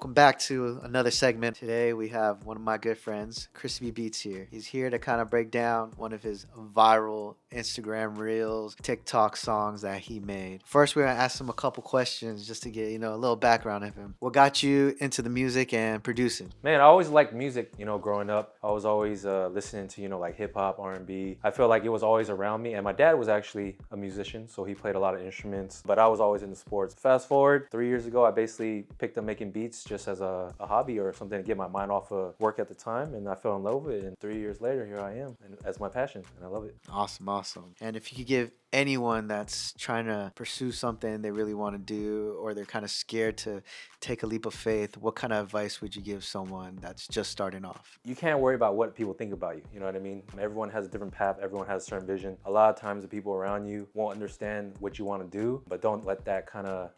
welcome back to another segment. Today we have one of my good friends, Crispy Beats here. He's here to kind of break down one of his viral Instagram reels, TikTok songs that he made. First, we're gonna ask him a couple questions just to get, a little background of him. What got you into the music and producing? Man, I always liked music, growing up. I was always listening to, like hip hop, R&B. I feel like it was always around me. And my dad was actually a musician, so he played a lot of instruments, but I was always into sports. Fast forward 3 years ago, I basically picked up making beats just as a hobby or something to get my mind off of work at the time. And I fell in love with it. And 3 years later, here I am, and that's my passion, and I love it. Awesome. And if you could give anyone that's trying to pursue something they really want to do, or they're kind of scared to take a leap of faith, what kind of advice would you give someone that's just starting off? You can't worry about what people think about you, you know what I mean? Everyone has a different path, everyone has a certain vision. A lot of times the people around you won't understand what you want to do, but don't let that kind of,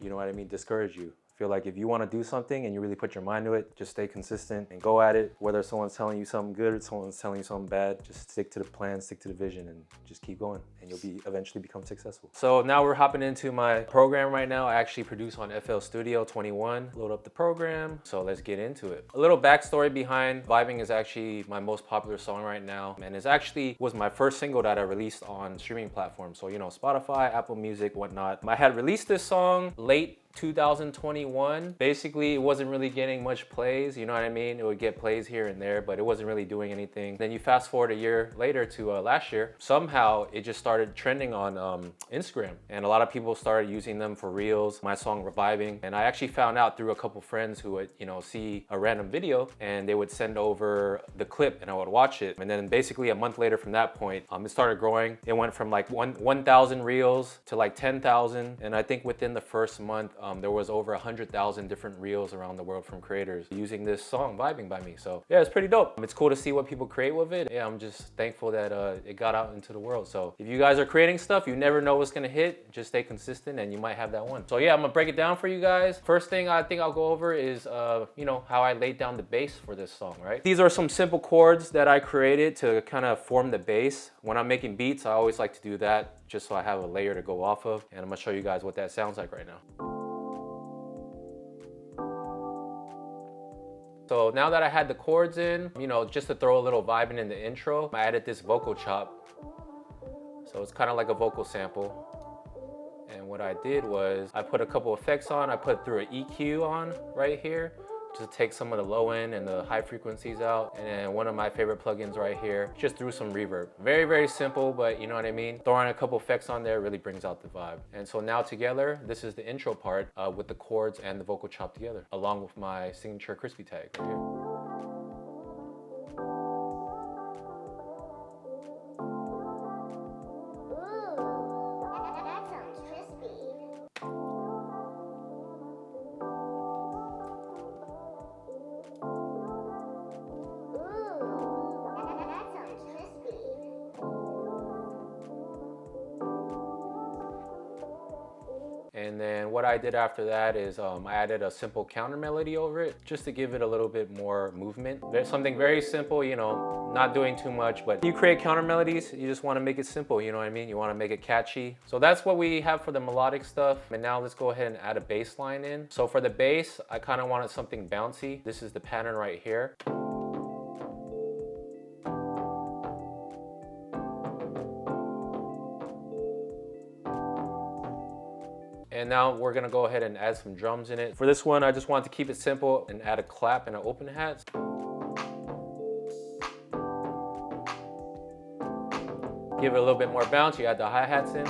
discourage you. I feel like if you want to do something and you really put your mind to it, just stay consistent and go at it. Whether someone's telling you something good or someone's telling you something bad, just stick to the plan, stick to the vision, and just keep going, and you'll eventually become successful. So now we're hopping into my program right now. I actually produce on FL Studio 21. Load up the program, so let's get into it. A little backstory behind Vibing is actually my most popular song right now, and it actually was my first single that I released on streaming platforms. So, Spotify, Apple Music, whatnot. I had released this song late 2021. Basically, it wasn't really getting much plays, you know what I mean? It would get plays here and there, but it wasn't really doing anything. Then you fast forward a year later to last year, somehow it just started trending on Instagram, and a lot of people started using them for reels, my song Reviving. And I actually found out through a couple friends who would, see a random video and they would send over the clip and I would watch it. And then basically a month later from that point, it started growing. It went from like 1,000 reels to like 10,000. And I think within the first month, there was over 100,000 different reels around the world from creators using this song Vibing by me. So yeah, it's pretty dope. It's cool to see what people create with it. Yeah, I'm just thankful that it got out into the world. So if you guys are creating stuff, you never know what's gonna hit. Just stay consistent and you might have that one. So yeah, I'm gonna break it down for you guys. First thing I think I'll go over is how I laid down the bass for this song, right? These are some simple chords that I created to kind of form the bass. When I'm making beats, I always like to do that just so I have a layer to go off of. And I'm gonna show you guys what that sounds like right now. So now that I had the chords in, just to throw a little vibe in the intro, I added this vocal chop. So it's kind of like a vocal sample. And what I did was I put a couple effects on. I put through an EQ on right here to take some of the low end and the high frequencies out. And then one of my favorite plugins right here, just threw some reverb. Very, very simple, but you know what I mean? Throwing a couple effects on there really brings out the vibe. And so now together, this is the intro part with the chords and the vocal chop together, along with my signature crispy tag right here. And then what I did after that is I added a simple counter melody over it just to give it a little bit more movement. There's something very simple, not doing too much, but you create counter melodies, you just want to make it simple, you know what I mean? You want to make it catchy. So that's what we have for the melodic stuff. And now let's go ahead and add a bass line in. So for the bass, I kind of wanted something bouncy. This is the pattern right here. And now we're gonna go ahead and add some drums in it. For this one, I just wanted to keep it simple and add a clap and an open hat. Give it a little bit more bounce, you add the hi-hats in.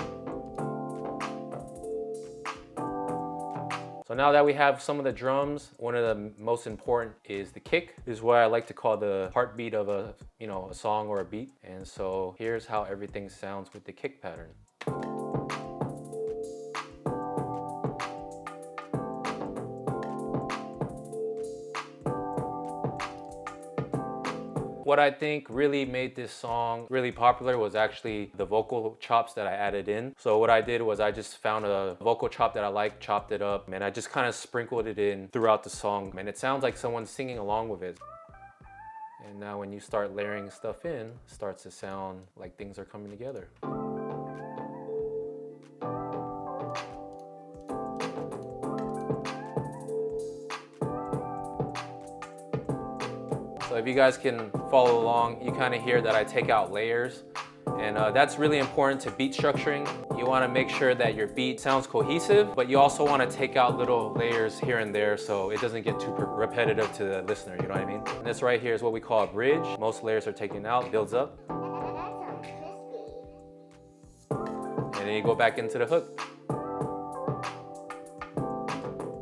So now that we have some of the drums, one of the most important is the kick. This is what I like to call the heartbeat of a song or a beat. And so here's how everything sounds with the kick pattern. What I think really made this song really popular was actually the vocal chops that I added in. So what I did was I just found a vocal chop that I liked, chopped it up, and I just kind of sprinkled it in throughout the song. And it sounds like someone's singing along with it. And now when you start layering stuff in, it starts to sound like things are coming together. if you guys can follow along, you kind of hear that I take out layers. And that's really important to beat structuring. You want to make sure that your beat sounds cohesive, but you also want to take out little layers here and there so it doesn't get too repetitive to the listener, you know what I mean? And this right here is what we call a bridge. Most layers are taken out, builds up. And then you go back into the hook.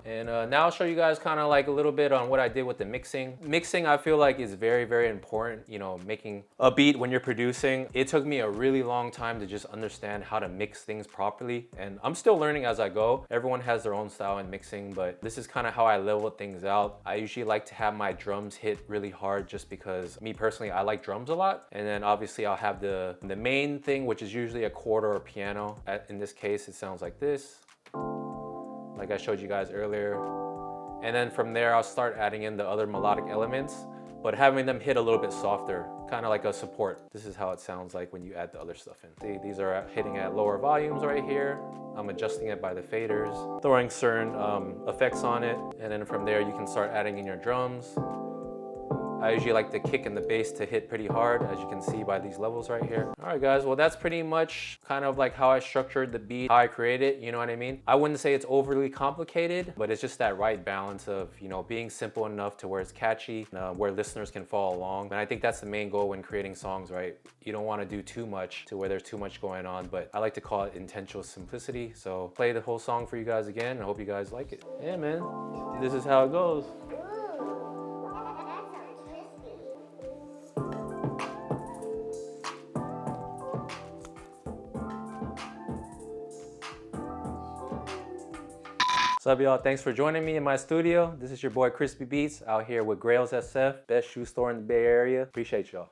And now I'll show you guys kind of like a little bit on what I did with the mixing. Mixing, I feel like, is very, very important. You know, making a beat when you're producing. It took me a really long time to just understand how to mix things properly. And I'm still learning as I go. Everyone has their own style in mixing, but this is kind of how I level things out. I usually like to have my drums hit really hard just because me personally, I like drums a lot. And then obviously I'll have the main thing, which is usually a quarter or piano. In this case, it sounds like this, like I showed you guys earlier. And then from there, I'll start adding in the other melodic elements, but having them hit a little bit softer, kind of like a support. This is how it sounds like when you add the other stuff in. See, these are hitting at lower volumes right here. I'm adjusting it by the faders, throwing certain effects on it. And then from there, you can start adding in your drums. I usually like the kick and the bass to hit pretty hard, as you can see by these levels right here. All right, guys, well, that's pretty much kind of like how I structured the beat, how I create it, you know what I mean? I wouldn't say it's overly complicated, but it's just that right balance of, you know, being simple enough to where it's catchy, where listeners can follow along. And I think that's the main goal when creating songs, right? You don't want to do too much to where there's too much going on, but I like to call it intentional simplicity. So play the whole song for you guys again. I hope you guys like it. Yeah, man, this is how it goes. What's up, y'all? Thanks for joining me in my studio. This is your boy Crispy Beats out here with grailssf, best shoe store in the Bay Area. Appreciate y'all.